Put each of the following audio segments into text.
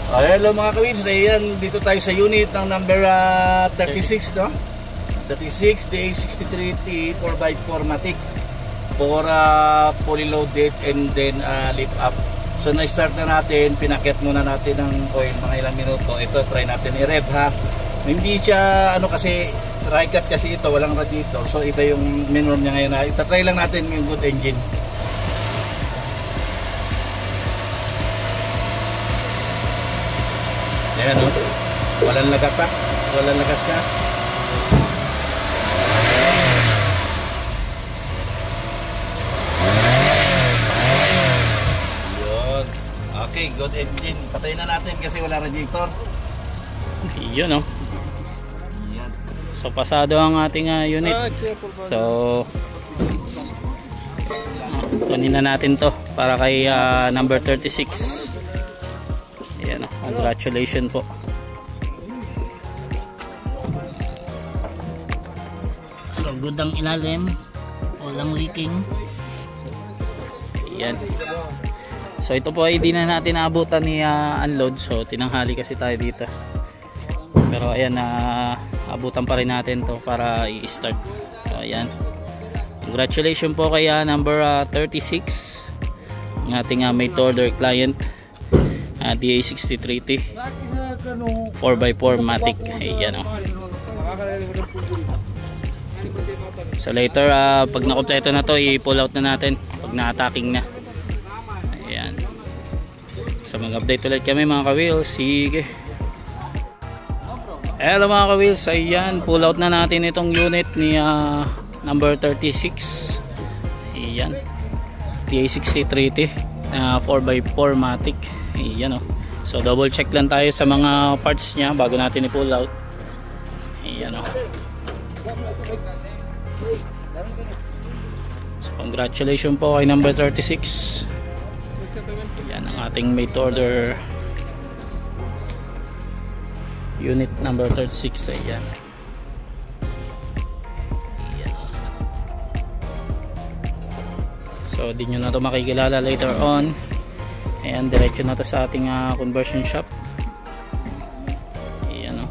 Hello mga kawins, ayan, dito tayo sa unit ng number 36, no? 36 DA63T 4x4 Matic for fully loaded and then lift up. So na-start na natin, pinakit muna natin ng oil mga ilang minuto. Ito, try natin i-rev ha. Hindi siya, ano kasi, dry cut kasi ito, walang radiator. So iba yung minimum niya ngayon ha. Itatry lang natin yung good engine. Ayan o, walang lagatak, walang lagaskas. Yun. Okay, good engine. Patayin na natin kasi wala radiator. Yun o. So pasado ang ating unit. So kunin na natin to para kay number 36. Ayan o, congratulations po. So good ang ilalim, walang leaking. Ayan. So ito po ay di na natin naabutan ni unload. So tinanghali kasi tayo dito. Pero ayan, abutan pa rin natin to para i-start. So ayan. Congratulations po kay number 36 ng ating made to order client. DA63T 4x4 Matic. Ayan o. So later pag nakompleto na to, i-pull out na natin pag na-attacking na. Ayan. So mag-update ulit kami mga ka-wheels. Sige. Hello mga ka-wheels. Ayan, pull out na natin itong unit ni number 36. Ayan, DA63T 4x4 Matic. Ayan o. So double check lang tayo sa mga parts nya bago natin i-pull out. Ayan o. So congratulations po kay number 36. Ayan ang ating made to order unit number 36. Ayan. So di nyo na to makikilala later on. Ayan, diretso na to sa ating conversion shop. Ayan o.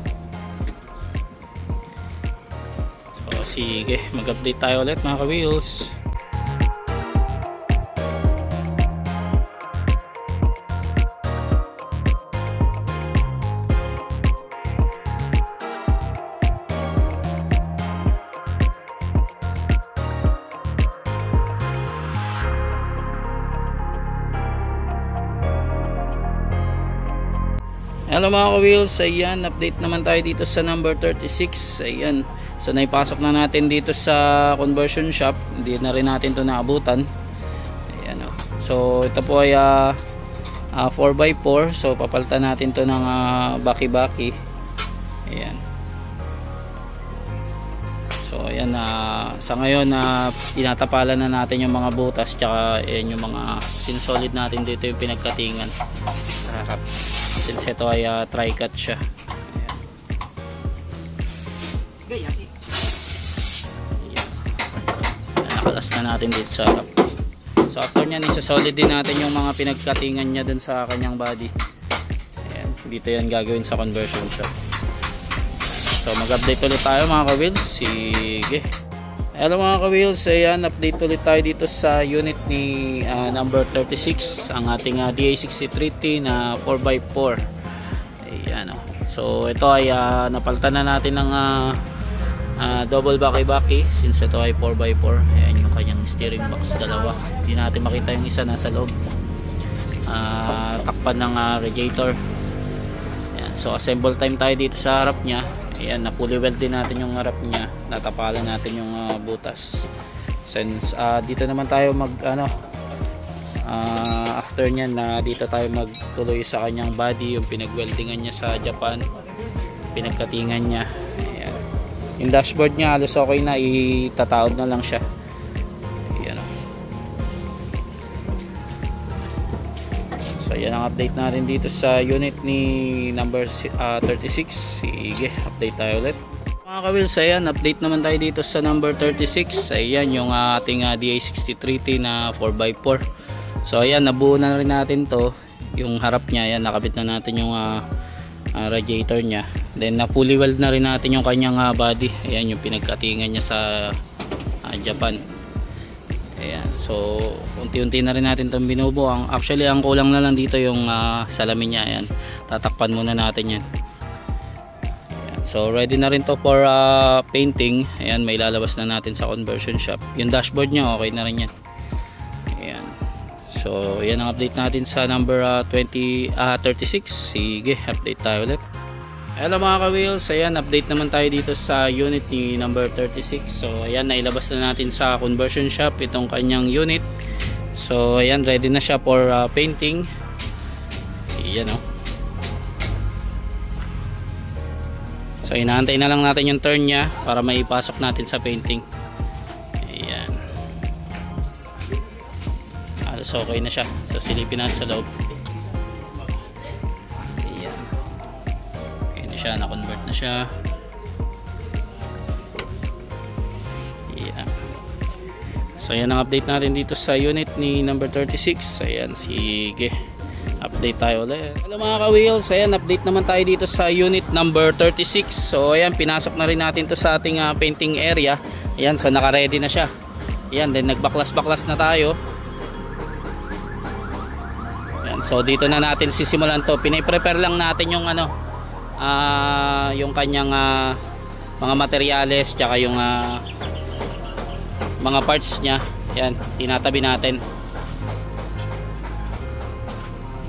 So sige, mag-update tayo ulit mga ka-wheels. Hello mga ka-wheels, ayan, update naman tayo dito sa number 36. Ayan, so naipasok na natin dito sa conversion shop. Hindi na rin natin ito naabutan. Ayan o. So ito po ay 4x4. So papalitan natin to ng baki-baki. Ayan. So ayan, sa ngayon tinatapalan na natin yung mga butas. Tsaka ayan yung mga sinsolid natin dito, yung pinagkatingan sa harap. Since ito ay tri-cut siya. Ayan. Nakalas na natin dito sa harap. So after nyan, isa-solid din natin yung mga pinagkatingan nya dun sa kanyang body. Ayan. Dito yan gagawin sa conversion shop. So mag-update ulit tayo mga ka-wheels. Sige. Hello mga ka-wheels, ayan, update ulit tayo dito sa unit ni number 36, ang ating DA63T na 4x4. Ayan o. So ito ay napalitan na natin ng double baki-baki since ito ay 4x4. Ayan yung kanyang steering box, dalawa. Hindi natin makita yung isa nasa loob. Takpan ng radiator. Ayan, so assemble time tayo dito sa harap nya. Ayan, na-fully weld din natin yung harap nya. Natapalan natin yung butas. Since dito naman tayo after nyan dito tayo magtuloy sa kanyang body, yung pinag-weldingan nya sa Japan, pinagkatingan nya. Ayan. Yung dashboard nya halos okay na, itataod na lang siya. Ayan. So yan ang update natin dito sa unit ni number 36. Sige, update tayo ulit mga ka-wheels. Ayan, update naman tayo dito sa number 36. Ayan yung ating DA63T na 4x4. So ayan, nabuo na rin natin to. yung harap niya. Yan, nakabit na natin yung radiator niya. Then na fully weld na rin natin yung kanyang body. Ayan yung pinagkatingan niya sa Japan. Ayan, so unti-unti na rin natin itong binubuo. Actually ang kulang na lang dito yung salamin niya. Ayan, tatakpan muna natin yan. Ayan, so ready na rin to for painting. Ayan, may lalabas na natin sa conversion shop. Yung dashboard niya okay na rin yan. Ayan, so yan ang update natin sa number 36. Sige, update tayo ulit. Hello mga ka-wheels, ayan, update naman tayo dito sa unit ni number 36. So ayan, nailabas na natin sa conversion shop itong kanyang unit. So ayan, ready na siya for painting. Ayan o. So inaantay na lang natin yung turn nya para maipasok natin sa painting. Ayan, halos okay na siya. So silipin natin sa loob. Na-convert na siya. Yeah. So yan ang update natin dito sa unit ni number 36. Ayan, sige, update tayo ulit. Hello mga ka-wheels, ayan, update naman tayo dito sa unit number 36. So ayan, pinasok na rin natin to sa ating painting area. Ayan, so naka-ready na siya. Ayan, then nagbaklas-baklas na tayo. Ayan, so dito na natin sisimulan to. Pinay-prepare lang natin yung yung kanyang mga materyales tsaka yung mga parts nya. Yan, tinatabi natin.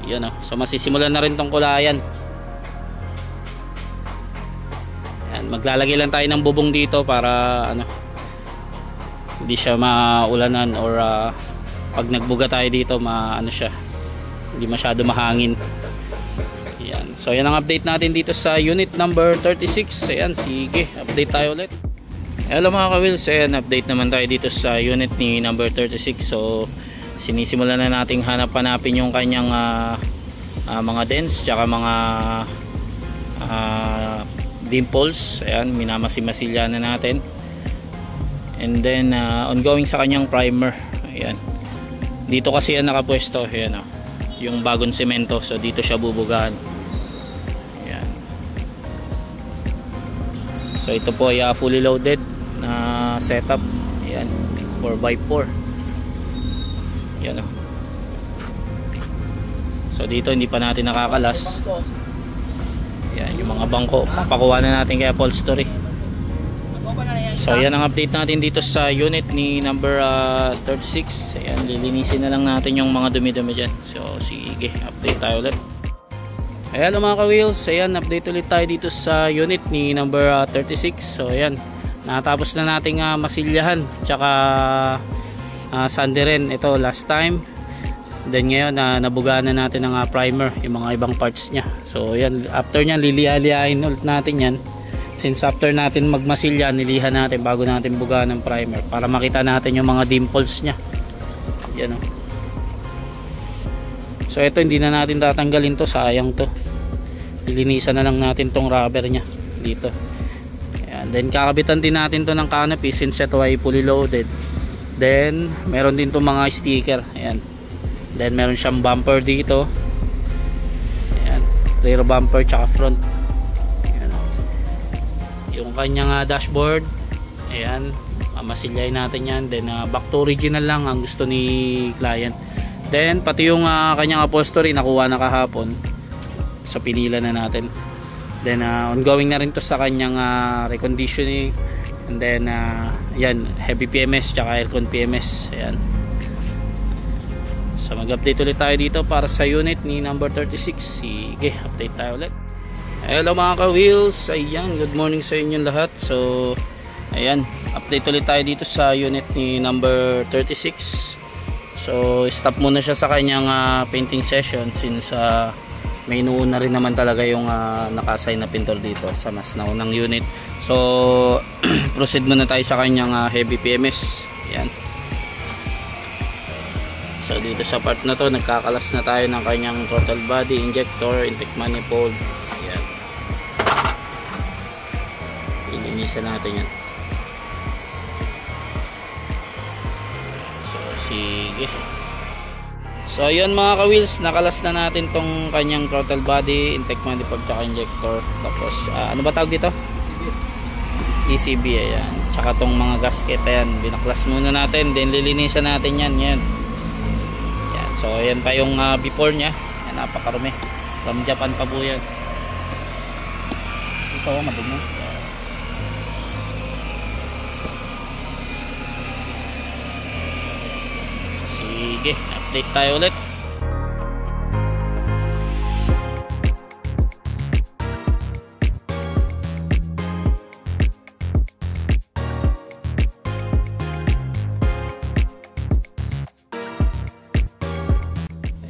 Yan, so masisimulan na rin tong kulayan. Yan, maglalagay lang tayo ng bubong dito para hindi siya maulanan or pag nagbuga tayo dito siya, hindi masyado mahangin. So yan ang update natin dito sa unit number 36. Ayan, sige, update tayo ulit. Hello mga ka-wheels, ayan, update naman tayo dito sa unit ni number 36. So sinisimulan na nating hanap-hanapin yung kanyang mga dents tsaka mga dimples. Ayan, minamasimasilya na natin. And then ongoing sa kanyang primer. Ayan, dito kasi yan nakapwesto. Ayan, yung bagong semento, so dito siya bubugahan. So ito po ay fully loaded na setup. Ayan, 4x4. Yan o. So dito hindi pa natin nakakalas. Ayan, yung mga bangko papakuha na natin kay upholstery. So yan ang update natin dito sa unit ni number 36. Ayan, lilinisin na lang natin yung mga dumi-dumi dyan. So sige, update tayo ulit. Hello mga ka-wheels, ayan, update ulit tayo dito sa unit ni number 36. So ayan, natapos na nating masilyahan tsaka sandirin ito last time. Then ngayon nabugaan na natin ng primer yung mga ibang parts nya. So ayan, after nyan liliha-lihain ulit natin yan. Since after natin magmasilya, nilihan natin bago natin bugaan ng primer para makita natin yung mga dimples nya. Yan o. So ito hindi na natin tatanggalin to, sayang to. Ilinisan na lang natin tong rubber nya dito. Ayan. Then kakabitan din natin to ng canopy since ito ay fully loaded. Then meron din to mga sticker. Ayan. Then meron siyang bumper dito. Ayan. Rear bumper tsaka front. Ayan. Yung kanyang dashboard. Ayan. Masilyain natin yan. Then back to original lang ang gusto ni client. Then pati yung kanyang upholstery nakuha na kahapon. So pinila na natin. Then ongoing na rin to sa kanyang reconditioning. And then yan, heavy PMS tsaka aircon PMS. Ayan. So mag-update ulit tayo dito para sa unit ni number 36. Sige, update tayo ulit. Hello mga ka-wheels. Ayan, good morning sa inyong lahat. So ayan, update ulit tayo dito sa unit ni number 36. So stop muna siya sa kanyang painting session since may inuuna rin naman talaga yung naka-assign na pintor dito sa mas naunang unit. So proceed muna tayo sa kanyang heavy PMS. Ayan. So dito sa part na to nagkakalas na tayo ng kanyang throttle body, injector, intake manifold. Ayan. Ilinisan natin yan. Sige. So ayun mga ka-wheels, nakalas na natin tong kanyang throttle body, intake manifold tsaka injector. Tapos ano ba tawag dito? ECB. Ayan. Tsaka tong mga gasket, ayan, binaklas muna natin, then lilinisan natin yan. Yan. So ayan pa yung before nya. Ayan, napakarumi. From Japan pa po yan. Ito madumi. Sige, update tayo ulit.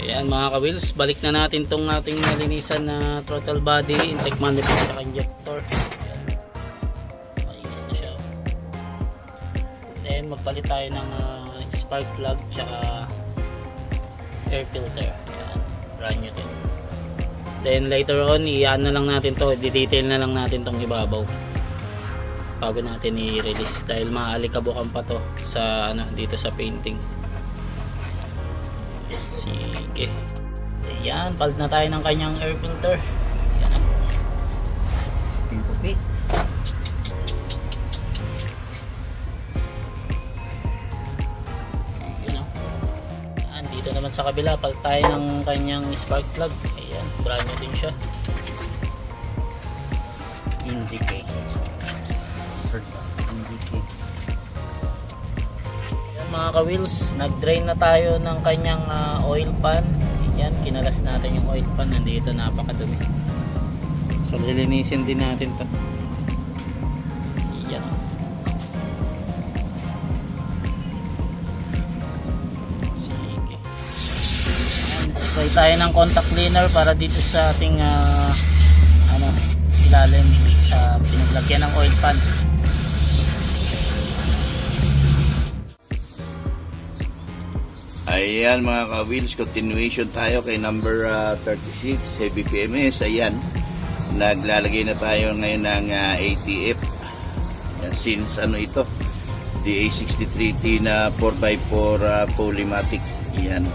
Ayan mga ka-wheels, balik na natin tong ating nalinisan na throttle body, intake manifold at injector. Ayos na siya. Then magpalit tayo ng spark plug tsaka air filter. Ayan, brand new din. Then later on, i-ano lang natin to, i-detail na lang natin tong ibabaw bago natin i-release dahil maaalikabukan pa to sa dito sa painting. Sige. Ayan, palit na tayo ng kanyang air filter. Ayan. Yung puti. Ayan. Ayan, dito naman sa kabila, palit tayo ng kanyang spark plug. Ayan, brand new din siya. Indicate. Mga ka-wheels, nag-drain na tayo ng kanyang oil pan. Yan, kinalas natin yung oil pan. Nandito, napakadumi. So lilinisin din natin to. Yan. Sige. Yan, spray tayo ng contact cleaner para dito sa ating ilalim sa pinaglagyan ng oil pan. Ayan mga ka-wheels, continuation tayo kay number 36 heavy PMS. Ayan, naglalagay na tayo ngayon ng ATF. Ayan, since ito, DA63T na 4x4 polymatic. Ayan.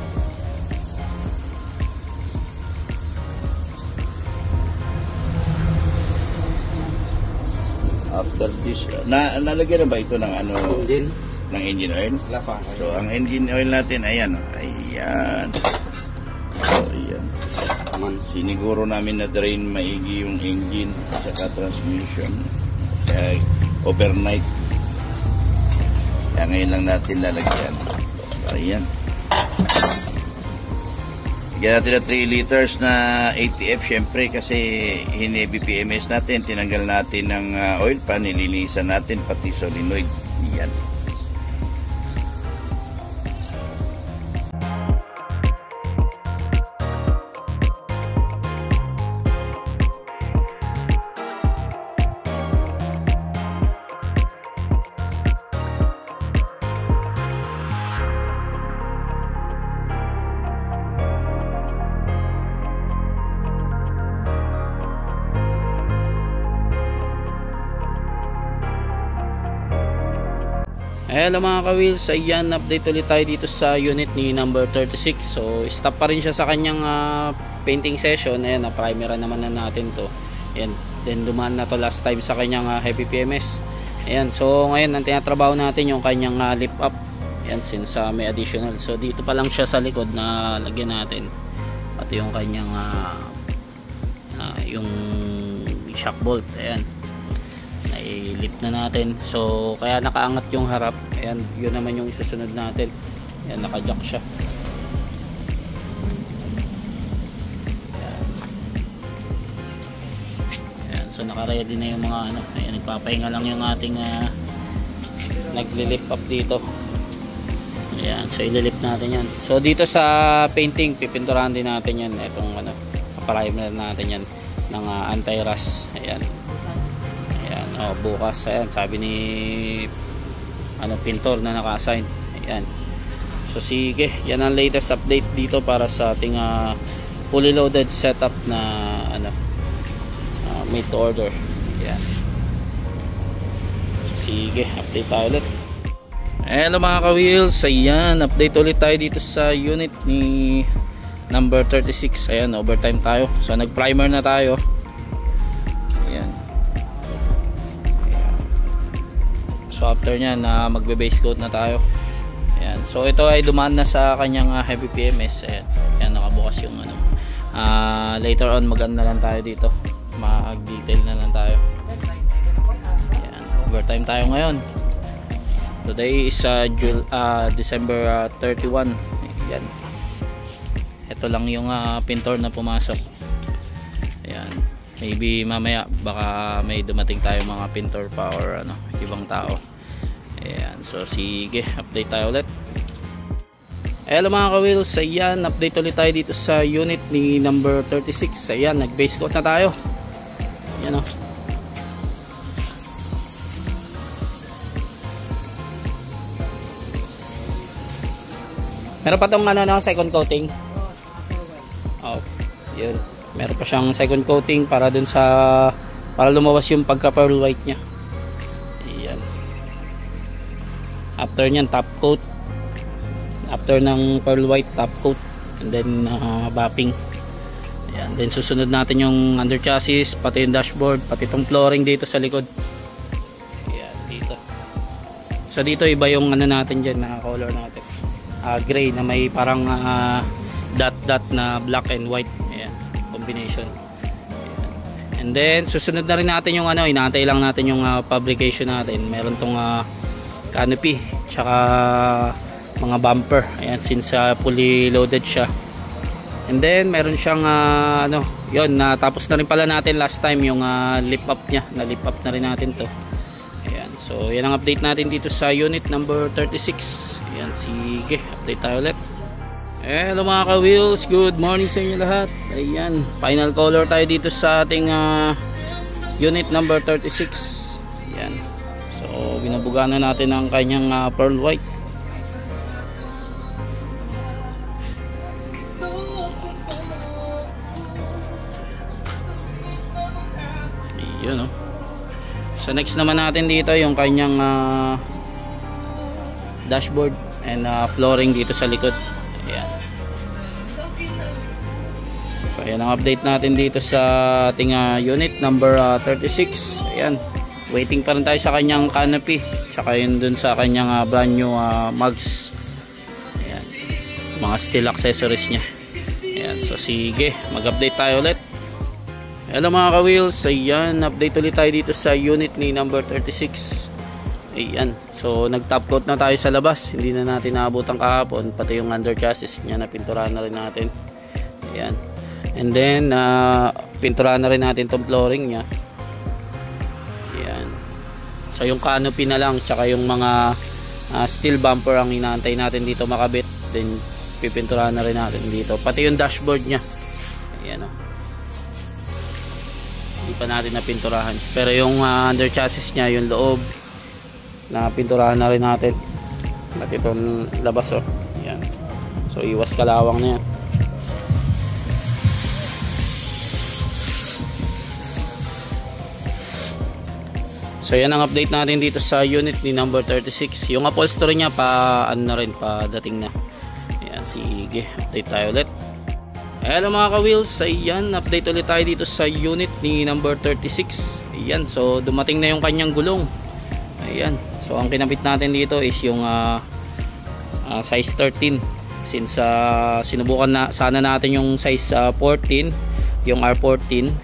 After this, nalagyan na ba ito ng ng engine oil? So ang engine oil natin, ayan. Ayan. So ayan. Siniguro namin na drain maigi yung engine at transmission. Kaya overnight. Kaya ngayon lang natin lalagyan. So ayan. Bigyan natin na 3 liters na ATF syempre kasi hineavy PMS natin. Tinanggal natin ng oil pan, nilinisan natin pati solenoid. Ayan. Hello mga ka-wheels, ayan, update ulit tayo dito sa unit ni number 36. So stop pa rin siya sa kanyang painting session. Ayan, na-primera naman na natin to. Ayan, then dumaan na to last time sa kanyang heavy PMS. Ayan, so ngayon ang tinatrabaho natin yung kanyang lift up. Ayan, since may additional. So dito pa lang siya sa likod na lagyan natin. Pati yung kanyang yung shock bolt. Ayan, i-lift na natin. So kaya nakaangat yung harap. Ayan, yun naman yung isusunod natin. Ayan, naka-jack siya. Ayan. Ayan, so naka-ready na yung mga ayan, nagpapahinga lang yung ating nagli-lift up dito. Ayan, so ililift natin yan. So dito sa painting, pipinturahan din natin yan. Itong pa-primer natin yan ng anti-rust. Ayan. Bukas, ayan, sabi ni pintor na naka-assign. Ayan. So sige, yan ang latest update dito para sa ating fully loaded setup na made to order. Ayan. So sige, update tayo ulit. Hello mga ka-wheels, ayan, update ulit tayo dito sa unit ni number 36. Ayan, overtime tayo. So nag-primer na tayo. Ayan. So after nyan, magbe-base coat na tayo. Ayan. So ito ay dumaan na sa kanyang heavy PMS. Ayan. Ayan, nakabukas yung ano. Later on mag-ano na lang tayo dito. Mag-detail na lang tayo. Ayan, overtime tayo ngayon. Today is December 31. Ayan. Ito lang yung pintor na pumasok. Ayan. Maybe mamaya baka may dumating tayo mga pintor pa or ano, ibang tao. Ayan. So sige, update tayo ulit. Hello mga ka-wheels, ayan, update ulit tayo dito sa unit ni number 36. Ayan, nag-base coat na tayo. Ayan o. Meron pa tong ano, second coating. Oh, yun. Meron pa siyang second coating para dun sa lumawas yung pagka pearl white niya. Ayan. After nyan, top coat. After ng pearl white, top coat. And then bapping. Ayan. Then susunod natin yung under chassis, pati yung dashboard, pati itong flooring dito sa likod. Ayan, dito. So dito iba yung ano natin dyan na color natin. Gray na may parang dot na black and white. Ayan, combination. Ayan. And then susunod na rin natin yung ano, inaantay lang natin yung fabrication natin. Meron tong canopy tsaka mga bumper. Ayan, since fully loaded siya. And then meron siyang ano, yun, natapos na rin pala natin last time yung lip up nya. Na lip up na rin natin to. Ayan, so yan ang update natin dito sa unit number 36. Ayan, sige, update tayo ulit. Hello mga ka-wheels, good morning sa inyo lahat. Ayan, final color tayo dito sa ating unit number 36. Ayan, so binubuga na natin ang kanyang pearl white. Yun, no? So next naman natin dito yung kanyang dashboard and flooring dito sa likod. Ayan. So ayan ang update natin dito sa ating unit number 36. Ayan, waiting pa rin tayo sa kanyang canopy tsaka yun dun sa kanyang brand new mugs. Ayan, mga steel accessories nya. Ayan, so sige, mag update tayo ulit. Hello mga ka-wheels, ayan, update ulit tayo dito sa unit ni number 36. Ayan, so nag top coat na tayo sa labas. Hindi na natin naabutan kahapon. Pati yung under chassis nya, napinturahan na rin natin. Ayan, and then pinturahan na rin natin tong flooring nya. Ayan, so yung canopy na lang tsaka yung mga steel bumper ang inaantay natin dito makabit. Then pipinturahan na rin natin dito, pati yung dashboard nya. Ayan, hindi pa natin napinturahan, pero yung under chassis nya, yung loob na pinturahan na rin natin. At itong labas, yan. So iwas kalawang na yan. So yan ang update natin dito sa unit ni number 36. Yung upholstery nya pa ano na rin, pa dating na. Ayan, sige, update tayo ulit. Hello mga ka-wheels, ayan, update ulit tayo dito sa unit ni number 36. Ayan, so dumating na yung kanyang gulong. Ayan, so ang kinabit natin dito is yung size 13. Since sinubukan na sana natin yung size 14, yung R14,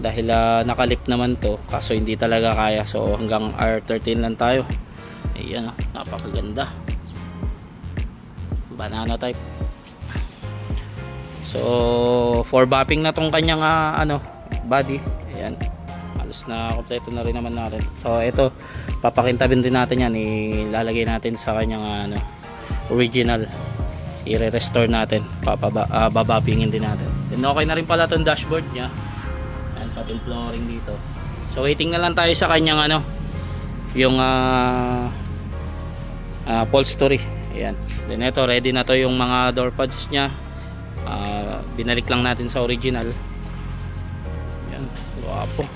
dahil nakalip naman to, kaso hindi talaga kaya. So hanggang R13 lang tayo. Ayan, napakaganda, banana type. So for bapping na tong kanyang ano, body. Ayan, halos na kompleto na rin naman natin. So ito, papakintabin din natin yan, ilalagay natin sa kanyang ano, original, i-restore natin, babappingin din natin. Then okay na rin pala tong dashboard nya. Ayan, pati yung flooring dito. So waiting na lang tayo sa kanyang ano, yung upholstery. Ayan, then ito, ready na to yung mga door pads nya. Binalik lang natin sa original. Yan, guwapo.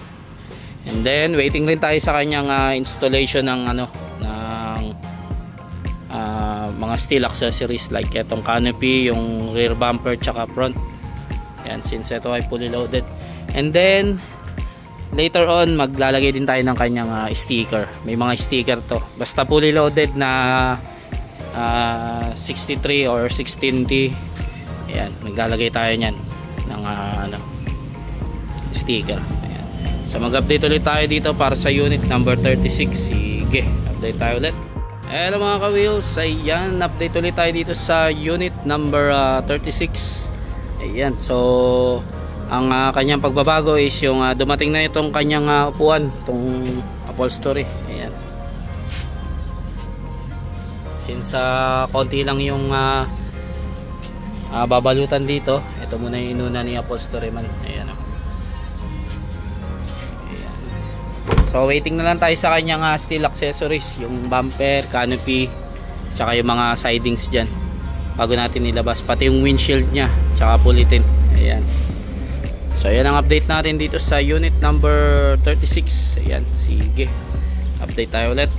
And then waiting rin tayo sa kanyang installation ng ano, ng steel accessories like itong canopy, yung rear bumper tsaka front. Yan, since ito ay fully loaded. And then later on maglalagay din tayo ng kanyang sticker. May mga sticker to. Basta fully loaded na 63 or 16T. Ayan, maglalagay tayo niyan ng sticker. Ayan. So mag-update ulit tayo dito para sa unit number 36. Sige, update tayo ulit. Hello mga ka-wheels, ayan, update ulit tayo dito sa unit number 36. Ayan, so ang kanyang pagbabago is yung dumating na itong kanyang upuan, itong upholstery. Ayan. Since konti lang yung babalutan dito, ito muna yung inuna ni upholstery man. Ayan. So waiting na lang tayo sa kanyang steel accessories, yung bumper, canopy, tsaka yung mga sidings dyan bago natin ilabas, pati yung windshield nya tsaka pulitin. Ayan. So ayan ang update natin dito sa unit number 36. Ayan, sige, update tayo ulit.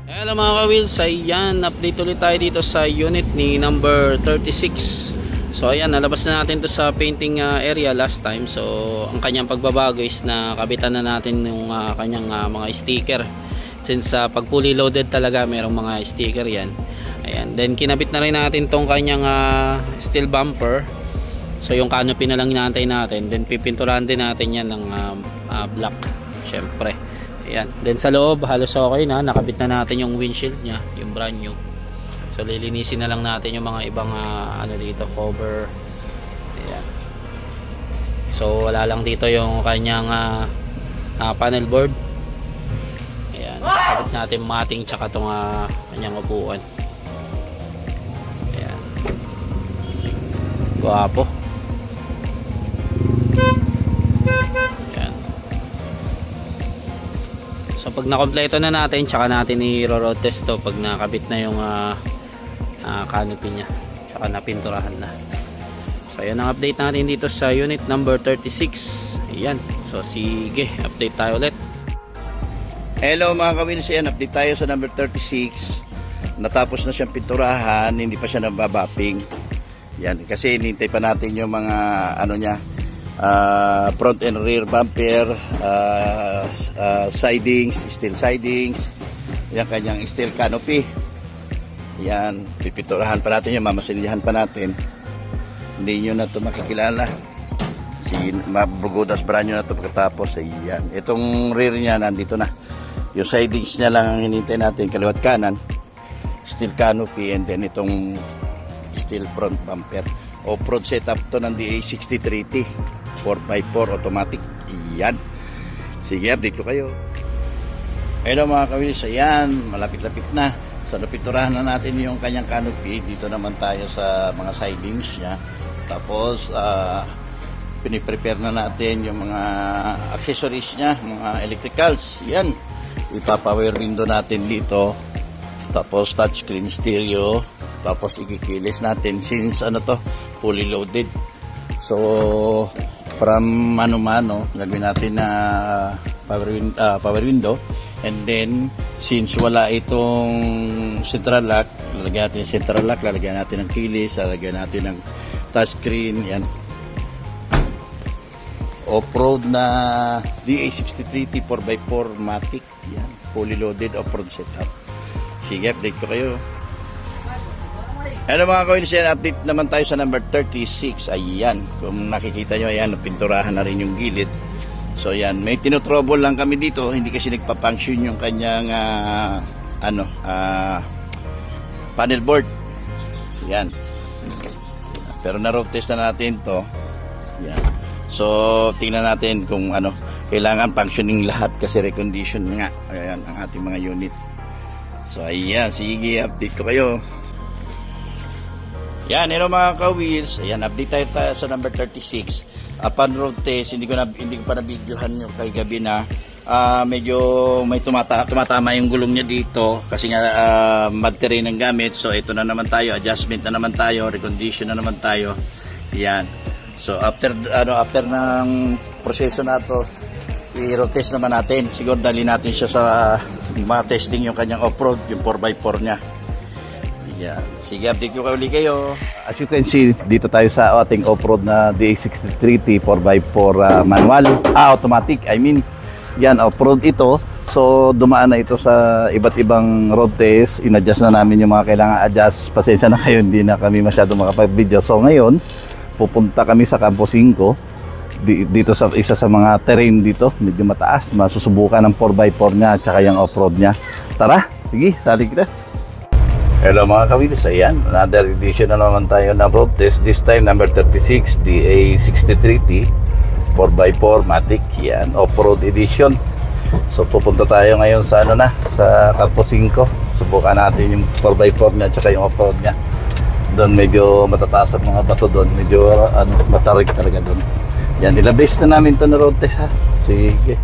Hello mga ka-wheels, ayan, update ulit tayo dito sa unit ni number 36. So ayan, nalabas na natin to sa painting area last time. So ang kanyang pagbabago is na kabitan na natin yung kanyang mga sticker. Since pag fully loaded talaga merong mga sticker yan. Ayan, then kinabit na rin natin tong kanyang steel bumper. So yung canopy na lang inaantay natin. Then pipinturahan din natin yan ng black, syempre. Ayan, then sa loob halos okay na, nakabit na natin yung windshield nya, yung brand new. So lilinisin na lang natin yung mga ibang dito, cover. Ayan. So wala lang dito yung kanyang panel board. Ayan, kapit natin mating tsaka itong kanyang upuan. Ayan, guwapo. Ayan. So pag nakompleto na natin, tsaka natin i-road test to pag nakabit na yung canopy nya tsaka napinturahan na. So ayan ang update natin dito sa unit number 36. Ayan, so sige, update tayo ulit. Hello mga ka-wheels, ayan, update tayo sa number 36. Natapos na siyang pinturahan, hindi pa siya nababapping. Yan, kasi hinintay pa natin yung mga front and rear bumper, sidings, steel sidings, yan, kanyang steel canopy. Yan, pipinturahan pa natin yan, mamasilyahan pa natin. Hindi nyo na ito makikilala. Mabugodas brand nyo na ito pagkatapos. Ayan, itong rear nya nandito na. Yung sidings nya lang ang hinintay natin, kaliwat kanan, steel canopy, and then itong steel front bumper. Off-road setup to ng DA63T 4x4 automatic. Ayan, sige, update ko kayo. Hello mga ka-wheels, ayan, malapit-lapit na. So napinturahan na natin yung kanyang canopy. Dito naman tayo sa mga sidings niya. Tapos piniprepare na natin yung mga accessories niya, mga electricals. Yan, ipapower window natin dito. Tapos touchscreen stereo. Tapos ikikilis natin since fully loaded. So from mano-mano gagawin natin na power window. And then since wala itong central lock, lalagyan natin yung central lock, lalagyan natin ng kilis, lalagyan natin ng touchscreen. Yan, off-road na DA63T 4x4 Matic. Yan, fully loaded off-road setup. Sige, update ko kayo. Hello mga ka-wheels, update naman tayo sa number 36. Ayan, kung nakikita nyo, ayan, pinturahan na rin yung gilid. So yan, may tinotrouble lang kami dito, hindi kasi nagpa-function yung kanyang panel board. Yan. Pero na-road test na natin to. Yan. So tingnan natin kung kailangan functioning lahat kasi recondition nga. Ayan ang ating mga unit. So ayan, sige, update ko kayo. Yan, hello mga ka-wheels. Ayan, update tayo sa number 36. Upon road test, hindi ko pa na-videohan yung kay gabi na medyo may tumatama yung gulong niya dito kasi nga mud terrain ang gamit. So ito na naman tayo, adjustment na naman tayo, recondition na naman tayo. Yan. So after ng proseso na to, i-road test naman natin. Siguro dali natin siya sa mga testing yung kanyang off-road, yung 4x4 niya. Yan. Sige, update ko uli kayo. As you can see, dito tayo sa ating off-road na DA63T 4x4 manual. Automatic, I mean. Yan, off-road ito. So, dumaan na ito sa iba't ibang road test. In-adjust na namin yung mga kailangan adjust. Pasensya na kayo, hindi na kami masyado makapag-video. So, ngayon, pupunta kami sa Campo 5. Dito sa isa sa mga terrain dito. Medyo mataas. Masusubukan ng 4x4 niya at saka yung off-road niya. Tara, sige, sali kita. Hello mga kawilis, ayan, another edition na naman tayo ng road test. This time number 36, DA63T 4x4 Matic, yan, off-road edition. So pupunta tayo ngayon sa sa Campo 5. Subukan natin yung 4x4 niya at saka yung off-road niya. Doon medyo matataas ang mga bato doon, medyo matarik talaga doon. Yan, ilabase na namin ito na road test ha. Sige.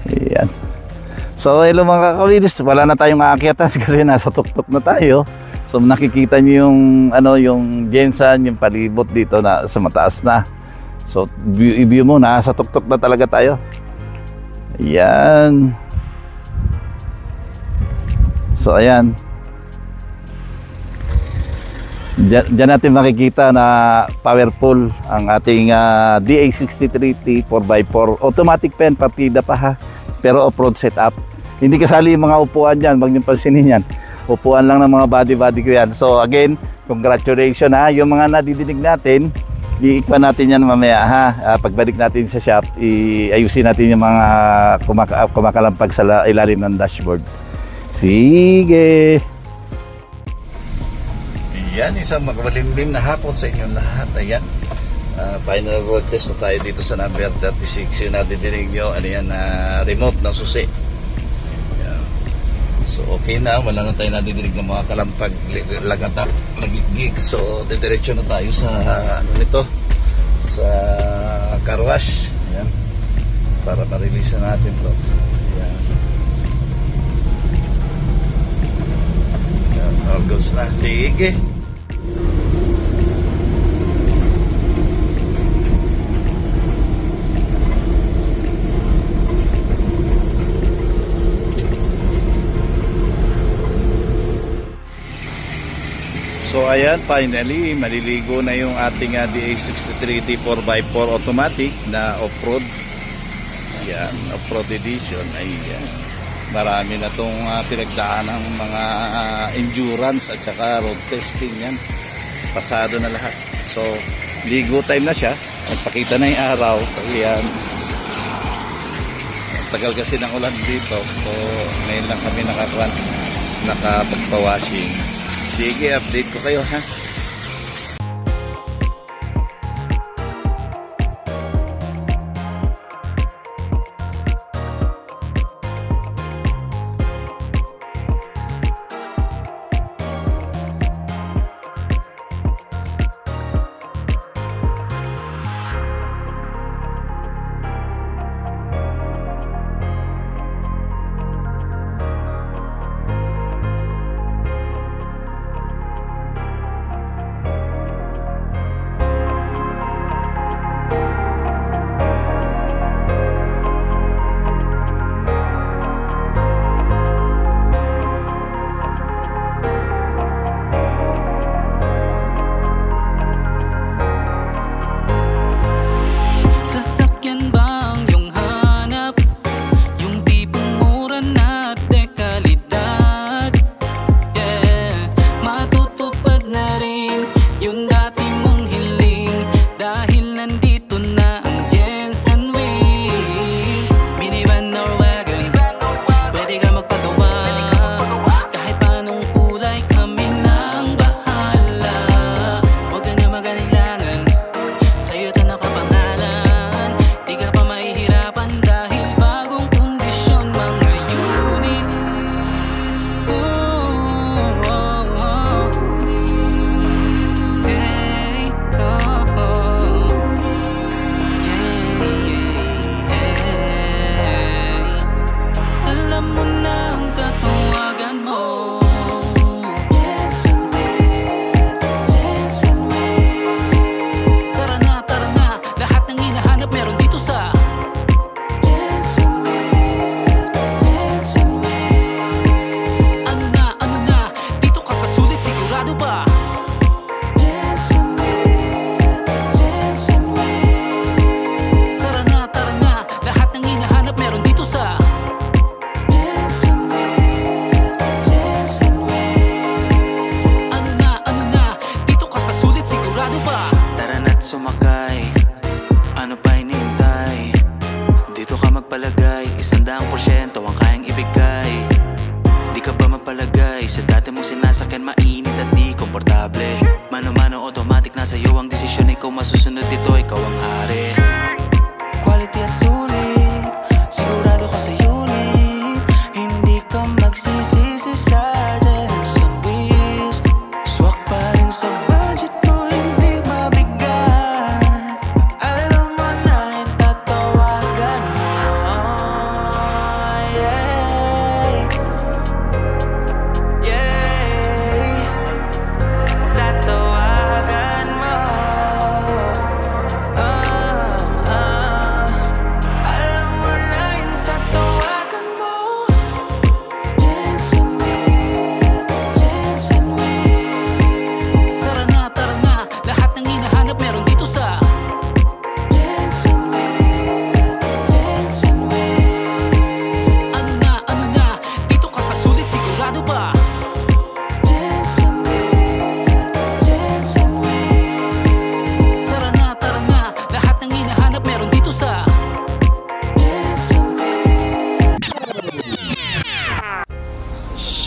Ayan. So hello mga kakawilis, wala na tayong aakyatan kasi nasa tuktok na tayo. So nakikita niyo yung yung Jensan, yung palibot dito na sa mataas na. So i-view mo, nasa tuktok na talaga tayo. Ayan. So ayan. Diyan natin makikita na powerful ang ating DA63T 4x4 automatic pen, partida pa ha, pero off-road setup. Hindi kasali yung mga upuan dyan, wag niyong pansinin yan. Upuan lang ng mga body ko yan. So again, congratulations ha. Yung mga nadidinig natin, iikpan natin yan mamaya ha. Pagbalik natin sa shop, ayusin natin yung mga kumakalampag sa ilalim ng dashboard. Sige. Yan, isang makabalimbing na hapon sa inyong lahat. Ayan, final road test na tayo dito sa number 36. Yung nadidinig nyo, remote ng susi. Ayan. So okay na, wala na tayo nadidinig ng mga kalampag, lagatak, lagigig. So didiretso na tayo sa nito, sa car wash. Ayan, para ma-release na natin to. Ayan. Ayan, all goes na. Sige. So ayan, finally maliligo na yung ating DA63T 4x4 automatic na off-road. Ayan, off-road edition. Ayan, marami na itong pinagdaan ng mga endurance at saka road testing. Yan, pasado na lahat. So ligo time na siya, magpakita na yung araw. Ayan, tagal kasi ng ulan dito, so ngayon lang kami nakapagpa-washing. Sige, update ko kayo ha.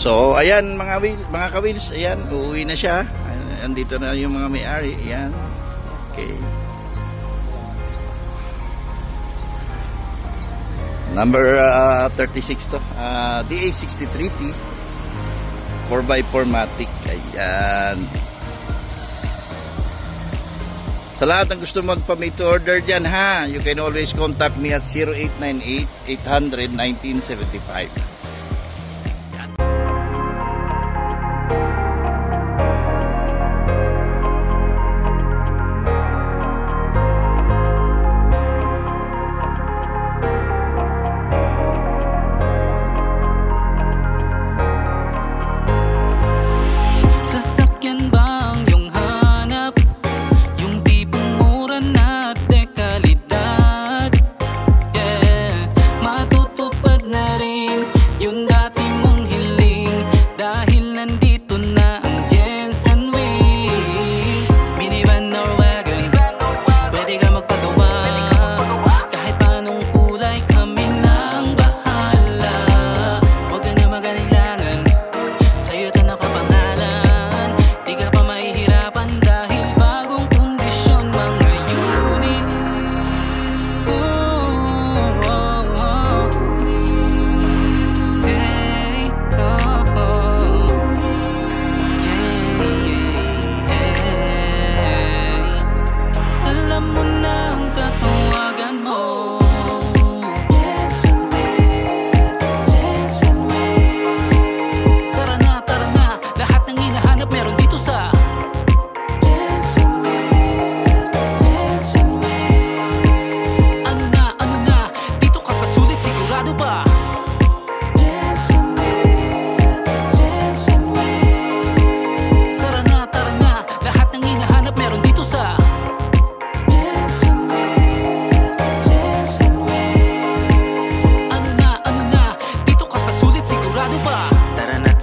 So ayan mga kawils, ayan, uuwi na siya. Andito na yung mga may-ari. Ayan. Okay. Number 36 to. DA63T 4x4 Matic. Ayan. Sa lahat ng gusto magpa-made to order dyan ha, you can always contact me at 0898-800-1975. Sasakyan ba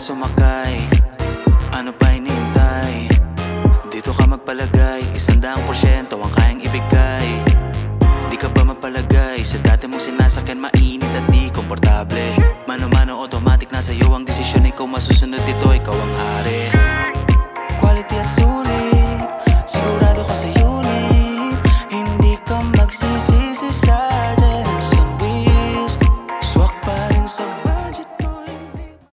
sumakay. Ano pa hinihintay? Dito ka magpalagay, 100% ang kayang ibigay. Di ka ba mapalagay sa dati mong sinasakyan, mainit at di komportable? Mano-mano automatic na sa'yo ang desisyon, ikaw masusunod dito, ikaw